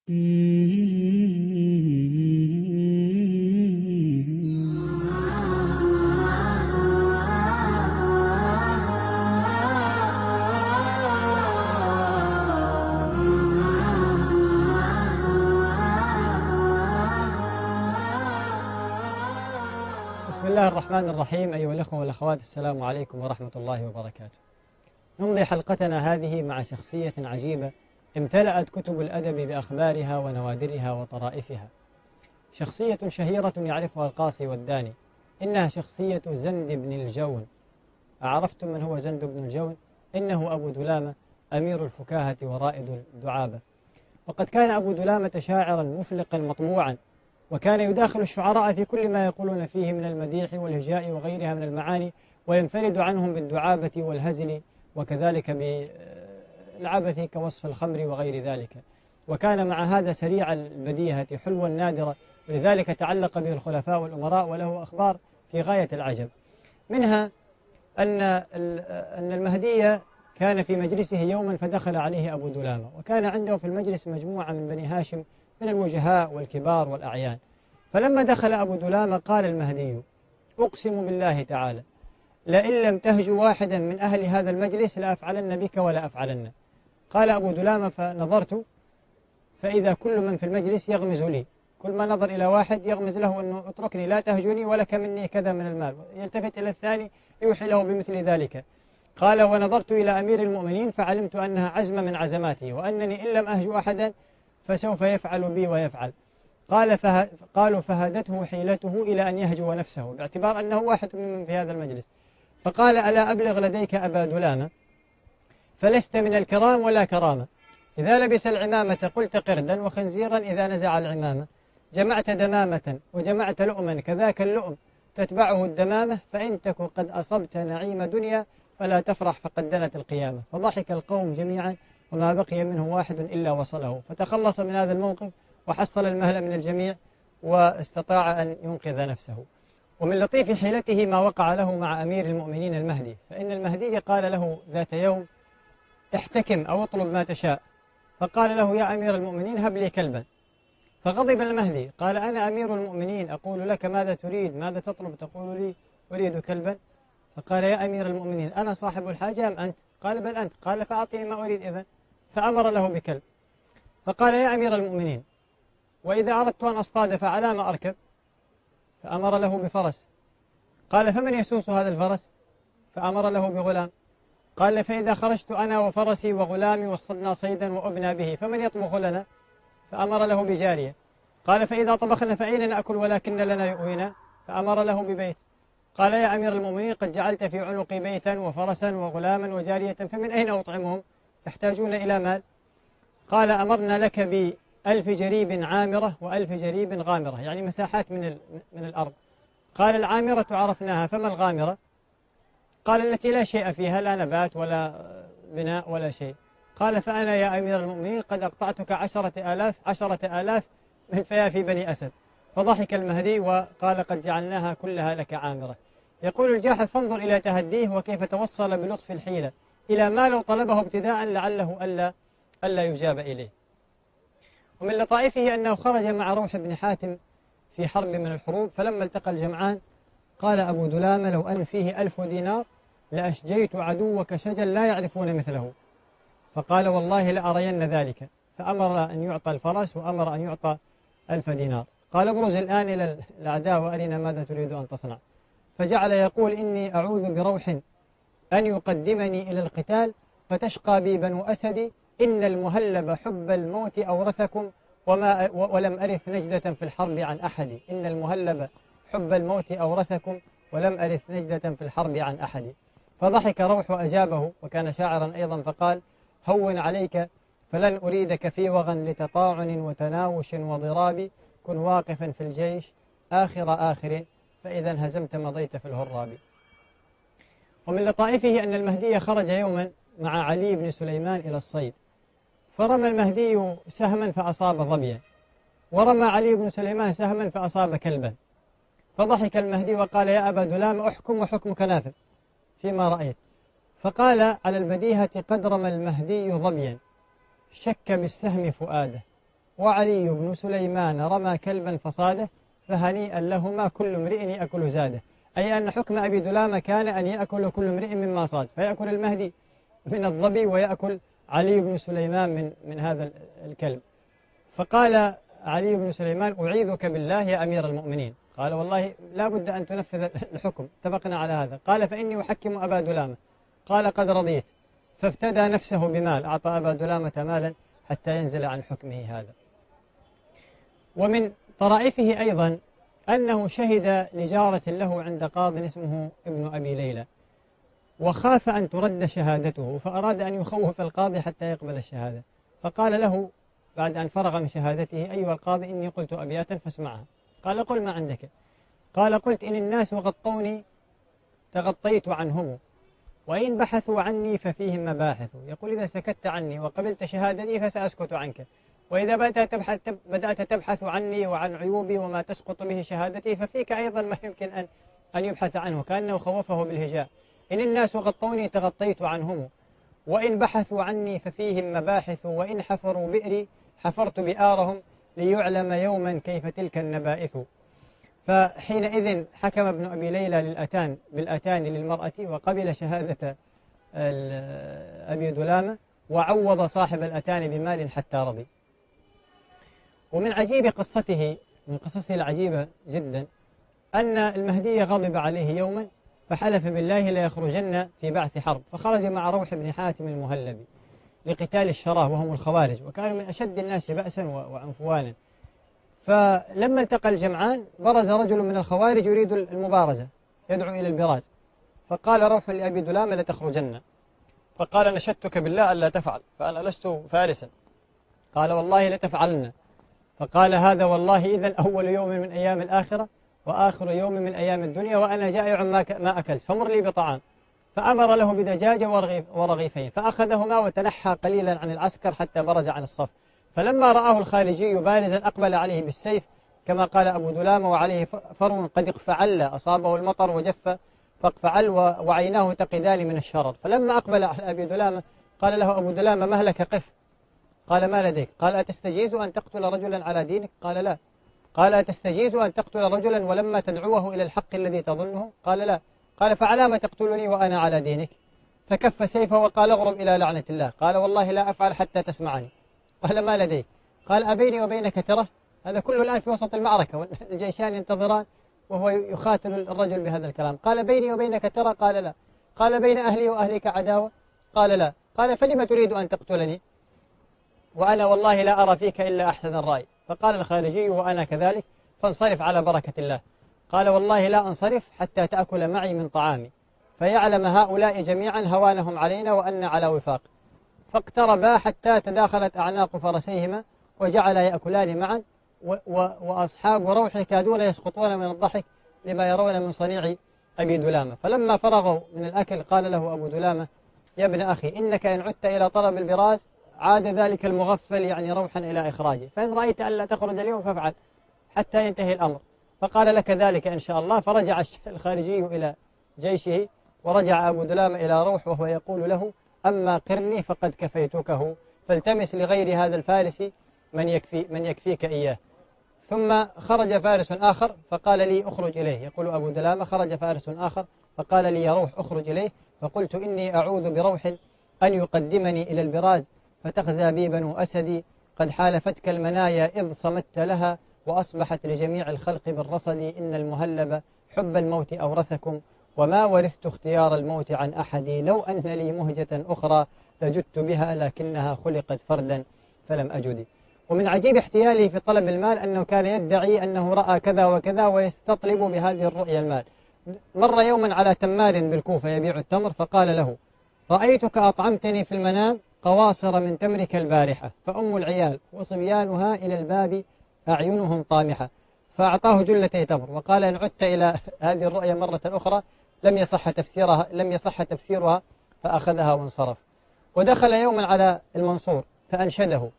بسم الله الرحمن الرحيم. أيها الأخوة والأخوات، السلام عليكم ورحمة الله وبركاته. نمضي حلقتنا هذه مع شخصية عجيبة امتلأت كتب الأدب بأخبارها ونوادرها وطرائفها. شخصية شهيرة يعرفها القاصي والداني، إنها شخصية زند بن الجون. أعرفتم من هو زند بن الجون؟ إنه أبو دلامة، أمير الفكاهة ورائد الدعابة. وقد كان أبو دلامة شاعرا مفلقا مطبوعا، وكان يداخل الشعراء في كل ما يقولون فيه من المديح والهجاء وغيرها من المعاني، وينفرد عنهم بالدعابة والهزل، وكذلك بالعبث كوصف الخمر وغير ذلك. وكان مع هذا سريع البديهة حلوا نادرا، ولذلك تعلق به الخلفاء والأمراء، وله أخبار في غاية العجب. منها أن المهدي كان في مجلسه يوما فدخل عليه أبو دلامة، وكان عنده في المجلس مجموعة من بني هاشم من الوجهاء والكبار والأعيان. فلما دخل أبو دلامة قال المهدي: أقسم بالله تعالى لئن لم تهجو واحدا من أهل هذا المجلس لأفعلن بك ولا أفعلن. قال أبو دلامة: فنظرت فإذا كل من في المجلس يغمز لي، كل ما نظر إلى واحد يغمز له أنه اتركني لا تهجني ولك مني كذا من المال، يلتفت إلى الثاني يوحي له بمثل ذلك. قال: ونظرت إلى أمير المؤمنين فعلمت أنها عزمة من عزماته، وأنني إن لم أهجو أحدا فسوف يفعل بي ويفعل. قالوا فهدته حيلته إلى أن يهجو نفسه، باعتبار أنه واحد ممن في هذا المجلس. فقال: ألا أبلغ لديك أبا دلامة فلست من الكرام ولا كرامة، إذا لبس العمامة قلت قردا، وخنزيرا إذا نزع العمامة، جمعت دمامة وجمعت لؤما كذاك اللؤم تتبعه الدمامة، فإن تك قد أصبت نعيم دنيا فلا تفرح فقد دنت القيامة. فضحك القوم جميعا، وما بقي منه واحد إلا وصله، فتخلص من هذا الموقف وحصل المهل من الجميع واستطاع أن ينقذ نفسه. ومن لطيف حيلته ما وقع له مع أمير المؤمنين المهدي، فإن المهدي قال له ذات يوم: احتكم أو اطلب ما تشاء. فقال له: يا أمير المؤمنين هب لي كلبا. فغضب المهدي قال: أنا أمير المؤمنين أقول لك ماذا تريد، ماذا تطلب، تقول لي أريد كلبا؟ فقال: يا أمير المؤمنين أنا صاحب الحاجة أم أنت؟ قال: بل أنت. قال: فأعطني ما أريد إذن. فأمر له بكلب. فقال: يا أمير المؤمنين وإذا أردت أن أصطاد فعلى ما أركب؟ فأمر له بفرس. قال: فمن يسوس هذا الفرس؟ فأمر له بغلام. قال: فإذا خرجت أنا وفرسي وغلامي واصطدنا صيدا وأبنى به فمن يطبخ لنا؟ فأمر له بجارية. قال: فإذا طبخنا فأين نأكل ولكن لنا يؤوينا؟ فأمر له ببيت. قال: يا أمير المؤمنين قد جعلت في عنقي بيتا وفرسا وغلاما وجارية، فمن أين أطعمهم؟ يحتاجون إلى مال. قال: أمرنا لك ب1000 جريب عامرة و1000 جريب غامرة، يعني مساحات من الأرض. قال: العامرة عرفناها، فما الغامرة؟ قال: التي لا شيء فيها، لا نبات ولا بناء ولا شيء. قال: فأنا يا أمير المؤمنين قد أقطعتك 10,000 من فيافي بني أسد. فضحك المهدي وقال: قد جعلناها كلها لك عامرة. يقول الجاحظ: فانظر إلى تهديه وكيف توصل بلطف الحيلة إلى ما لو طلبه ابتداء لعله ألا يجاب إليه. ومن لطائفه أنه خرج مع روح بن حاتم في حرب من الحروب، فلما التقى الجمعان قال أبو دلامة: لو أن فيه 1000 دينار لأشجيت عدوك شجا لا يعرفون مثله. فقال: والله لأرين ذلك. فأمر أن يعطى الفرس وأمر أن يعطى 1000 دينار. قال: ابرز الآن إلى الأعداء وأرنا ماذا تريد أن تصنع. فجعل يقول: إني أعوذ بروح أن يقدمني إلى القتال فتشقى بي بنو أسدي، إن المهلب حب الموت أورثكم ولم أرث نجدة في الحرب عن أحد. إن المهلب حب الموت أورثكم ولم أرث نجدة في الحرب عن أحد. فضحك روح وأجابه، وكان شاعرا أيضا، فقال: هون عليك فلن أريدك في وغى لتطاعن وتناوش وضراب، كن واقفا في الجيش آخر فإذا انهزمت مضيت في الهراب. ومن لطائفه أن المهدي خرج يوما مع علي بن سليمان إلى الصيد، فرمى المهدي سهما فأصاب ظبيا، ورمى علي بن سليمان سهما فأصاب كلبا. فضحك المهدي وقال: يا أبا دلام أحكم وحكمك نافذ فيما رأيت. فقال على البديهة: قد رمى المهدي ظبيا شك بالسهم فؤاده، وعلي بن سليمان رمى كلبا فصاده فهنيئا لهما كل امرئ يأكل زاده. أي أن حكم أبي دلامة كان أن يأكل كل امرئ مما صاد، فيأكل المهدي من الظبي ويأكل علي بن سليمان من هذا الكلب. فقال علي بن سليمان: أعيذك بالله يا أمير المؤمنين. قال: والله لا بد أن تنفذ الحكم، اتفقنا على هذا. قال: فإني أحكم أبا دلامة. قال: قد رضيت. فافتدى نفسه بمال، أعطى أبا دلامة مالا حتى ينزل عن حكمه هذا. ومن طرائفه أيضا أنه شهد لجارة له عند قاض اسمه ابن أبي ليلى، وخاف أن ترد شهادته، فأراد أن يخوف القاضي حتى يقبل الشهادة. فقال له بعد أن فرغ من شهادته: أيها القاضي، إني قلت أبياتا فاسمعها. قال: قل ما عندك. قال: قلت: إن الناس غطوني تغطيت عنهم، وإن بحثوا عني ففيهم مباحث. يقول: إذا سكت عني وقبلت شهادتي فسأسكت عنك، وإذا بدأت تبحث عني وعن عيوبي وما تسقط به شهادتي ففيك أيضا ما يمكن أن يبحث عنه، كأنه خوفه بالهجاء. إن الناس غطوني تغطيت عنهم، وإن بحثوا عني ففيهم مباحث، وإن حفروا بئري حفرت بئارهم، ليعلم يوما كيف تلك النبائث. فحينئذ حكم ابن أبي ليلى بالأتان للمرأة، وقبل شهادة أبي دلامة، وعوض صاحب الأتان بمال حتى رضي. ومن عجيب قصته، من قصصه العجيبة جدا، أن المهدي غضب عليه يوما فحلف بالله ليخرجن في بعث حرب، فخرج مع روح بن حاتم المهلبي لقتال الشراه وهم الخوارج، وكانوا من أشد الناس بأسا وعنفوانا. فلما التقى الجمعان برز رجل من الخوارج يريد المبارزة، يدعو إلى البراز، فقال روح لأبي دلامة: لتخرجن. فقال: نشدتك بالله ألا تفعل، فأنا لست فارسا. قال: والله لتفعلن. فقال: هذا والله إذن أول يوم من أيام الآخرة وآخر يوم من أيام الدنيا، وأنا جائع ما أكلت، فمر لي بطعام. فأمر له بدجاجة ورغيفين، فأخذهما وتنحى قليلا عن العسكر حتى برز عن الصف. فلما رآه الخارجي بارزا أقبل عليه بالسيف، كما قال أبو دلامة: وعليه فرو قد اقفعل، أصابه المطر وجف فاقفعل، وعيناه تقدان من الشرر. فلما أقبل على أبي دلامة قال له أبو دلامة: مهلك؟ قف. قال: ما لديك؟ قال: أتستجيز أن تقتل رجلا على دينك؟ قال: لا. قال: أتستجيز أن تقتل رجلا ولما تدعوه إلى الحق الذي تظنه؟ قال: لا. قال: فعلى ما تقتلني وأنا على دينك؟ فكف سيفه وقال: اغرب إلى لعنة الله. قال: والله لا أفعل حتى تسمعني. قال: ما لديك؟ قال: أبيني وبينك ترى؟ هذا كله الآن في وسط المعركة والجيشان ينتظران وهو يخاتل الرجل بهذا الكلام. قال: بيني وبينك ترى؟ قال: لا. قال: بين أهلي وأهلك عداوة؟ قال: لا. قال: فلم تريد أن تقتلني وأنا والله لا أرى فيك إلا أحسن الرأي؟ فقال الخارجي: وأنا كذلك، فانصرف على بركة الله. قال: والله لا أنصرف حتى تأكل معي من طعامي، فيعلم هؤلاء جميعا هوانهم علينا وأن على وفاق. فاقتربا حتى تداخلت أعناق فرسيهما وجعلا يأكلان معا، وأصحاب روح يكادون يسقطون من الضحك لما يرون من صنيع أبي دلامة. فلما فرغوا من الأكل قال له أبو دلامة: يا ابن أخي، إنك إن عدت إلى طلب البراز عاد ذلك المغفل يعني روحا إلى إخراجه، فإن رأيت ألا تخرج اليوم فافعل حتى ينتهي الأمر. فقال: لك ذلك إن شاء الله. فرجع الخارجي إلى جيشه، ورجع أبو دلامة إلى روح وهو يقول له: أما قرني فقد كفيتكه، فالتمس لغير هذا الفارس من يكفيك إياه. ثم خرج فارس آخر فقال لي: أخرج إليه. يقول أبو دلامة: خرج فارس آخر فقال لي: يا روح أخرج إليه. فقلت: إني أعوذ بروح أن يقدمني إلى البراز، فتغزى بي بنو أسدي، قد حالفتك المنايا إذ صمت لها، وأصبحت لجميع الخلق بالرصد، إن المهلب حب الموت أورثكم، وما ورثت اختيار الموت عن أحد، لو أن لي مهجة أخرى لجدت بها، لكنها خلقت فردا فلم أجد. ومن عجيب احتياله في طلب المال أنه كان يدعي أنه رأى كذا وكذا ويستطلب بهذه الرؤيا المال. مر يوما على تمار بالكوفة يبيع التمر، فقال له: رأيتك أطعمتني في المنام قواصر من تمرك البارحة، فأم العيال وصبيانها إلى الباب أعينهم طامحة. فأعطاه جلتي تمر وقال: إن عدت إلى هذه الرؤيا مرة أخرى لم يصح تفسيرها، فأخذها وانصرف. ودخل يوما على المنصور فأنشده: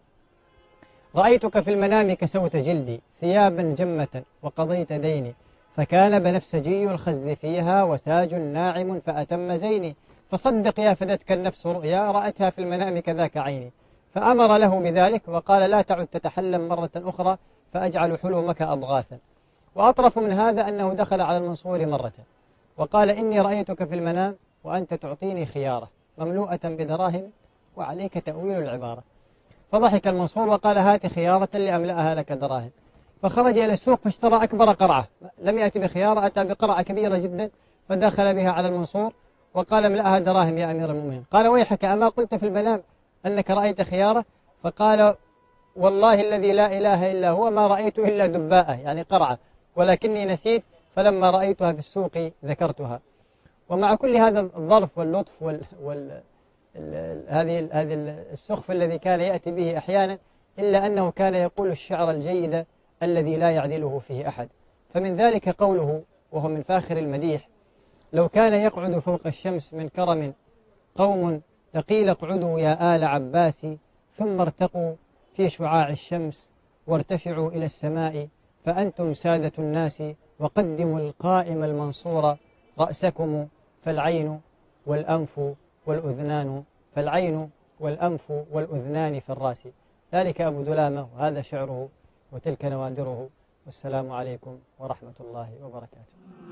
رأيتك في المنام كسوت جلدي، ثيابا جمة وقضيت ديني، فكان بنفسجي الخز فيها وساج ناعم فأتم زيني، فصدق يا فدتك النفس رؤيا رأتها في المنام كذاك عيني، فأمر له بذلك وقال لا تعد تتحلم مرة أخرى فأجعل حلمك أضغاثا. وأطرف من هذا أنه دخل على المنصور مرة وقال إني رأيتك في المنام وأنت تعطيني خيارة مملوءة بدراهم وعليك تأويل العبارة. فضحك المنصور وقال هات خيارة لأملأها لك دراهم. فخرج إلى السوق فاشترى أكبر قرعة، لم يأتي بخيارة، أتى بقرعة كبيرة جدا فدخل بها على المنصور وقال املأها دراهم يا أمير المؤمنين. قال ويحك أما قلت في المنام أنك رأيت خيارة؟ فقال والله الذي لا إله إلا هو ما رأيت إلا دباءة يعني قرعة، ولكني نسيت فلما رأيتها في السوق ذكرتها. ومع كل هذا الظرف واللطف هذه السخف الذي كان يأتي به أحيانا، إلا أنه كان يقول الشعر الجيد الذي لا يعدله فيه أحد. فمن ذلك قوله وهو من فاخر المديح: لو كان يقعد فوق الشمس من كرم قوم لقيل اقعدوا يا آل عباس ثم ارتقوا في شعاع الشمس وارتفعوا إلى السماء فأنتم سادة الناس وقدموا القائم المنصور رأسكم فالعين والأنف والأذنان في الرأس. ذلك أبو دلامة وهذا شعره وتلك نوادره. والسلام عليكم ورحمة الله وبركاته.